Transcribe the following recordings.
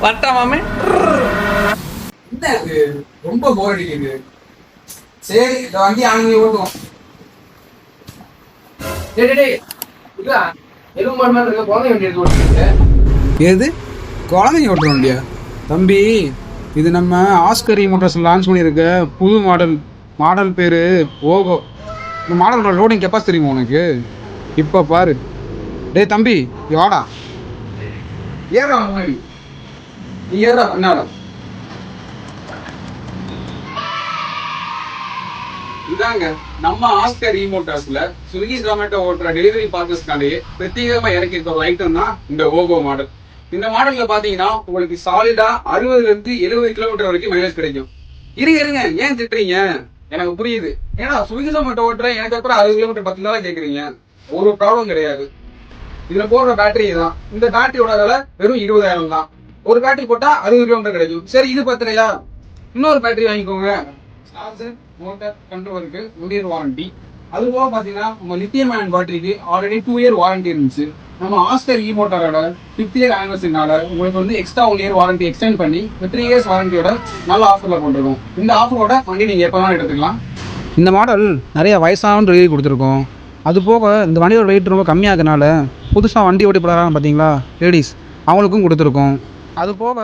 வரட்டா மாமே. என்ன இது ரொம்ப போர் அடிக்குது. சரி இந்த வண்டி அங்கே ஓட்டுவோம். எது குழந்தைங்க ஓட்டுற வண்டியா தம்பி? இது நம்ம ஆஸ்கர் மோட்டார்ஸ் லான்ச் பண்ணியிருக்க புது மாடல் பேரு ஓகோ. இந்த மாடலோட லோடிங் கெப்பாசிட்டி தெரியுமா உனக்கு? இப்போ பாரு. டேய் தம்பி வாடா. ஏறா முன்னாடி, நீ ஏறா பின்னால. இதாங்க நம்ம ஆஸ்கர் மோட்டார்ஸ்ல ஸ்விக்கி ஜொமேட்டோ ஓட்டுற டெலிவரி பார்ட்னர்ஸ்க்காண்டி பிரத்யேகமா இறக்கிருக்க ஒரு ஐட்டம் தான் இந்த ஓகோ மாடல். இந்த மாடல்ல பாத்தீங்கன்னா உங்களுக்கு சாலிடா 60ல இருந்து 70 கிலோமீட்டர் வரைக்கும் மைலேஜ் கிடைக்கும். இருங்க ஏன் திட்டுறீங்க? எனக்கு புரியுது. ஏன்னா ஸ்விக்கி ஜொமேட்டோ ஓட்டுற எனக்கு அப்புறம் 60 கிலோமீட்டர் 10 தான் கேட்குறீங்க. ஒரு ப்ராப்ளம் கிடையாது. இதுல போடுற பேட்டரி தான். இந்த பேட்டரியோட விலை வெறும் 20,000 தான். ஒரு பேட்டரி போட்டா 60 கிலோமீட்டர் கிடைக்கும். சரி இது பத்தலையா, இன்னொரு பேட்டரி வாங்கிக்கோங்க. சார்ஜர் மோட்டார் கண்ட்ரோலருக்கு 1 இயர் வாரண்டி. அது போக பாத்தீங்கன்னா நம்ம லித்தியம் அயன் பேட்டரிக்கு ஆல்ரெடி 2 இயர் வாரண்டி இருந்துச்சு. நம்ம ஆஸ்கர் மோட்டாரோட 5th இயர் ஆனிவர்சரினால உங்களுக்கு வந்து எக்ஸ்ட்ரா 1 இயர் வாரண்டி எக்ஸ்டெண்ட் பண்ணி 3 இயர்ஸ் வாரண்டியோட நல்ல ஆஃபர்ல கொண்டிருக்கோம். இந்த ஆஃபரோட வண்டி நீங்க எப்போ வேணாலும் எடுத்துக்கலாம். இந்த மாடல் நிறைய வயசான ரிவ்யூ கொடுத்துருக்கோம். அது போக இந்த வண்டியோட வெயிட் ரொம்ப கம்மியாகிறதுனால புதுசாக வண்டி ஓட்டி போகிறாங்க பார்த்தீங்களா லேடிஸ், அவங்களுக்கும் கொடுத்துருக்கோம். அது போக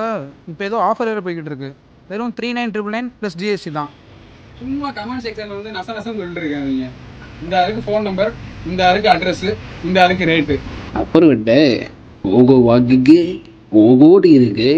இப்போ ஏதோ ஆஃபர் வேறு போய்கிட்டு இருக்கு. வெறும் 39,999 + GST தான். சும்மா கமெண்ட் செக்ஷனில் வந்து நசம் சொல்லிட்டு இருக்காங்க. இந்த அதுக்கு ஃபோன் நம்பர், இந்த அதுக்கு அட்ரஸ், இந்த அதுக்கு ரேட்டு. அப்புறம் விட்ட ஓகோ வாக்குக்கு ஓகோடி இருக்கு.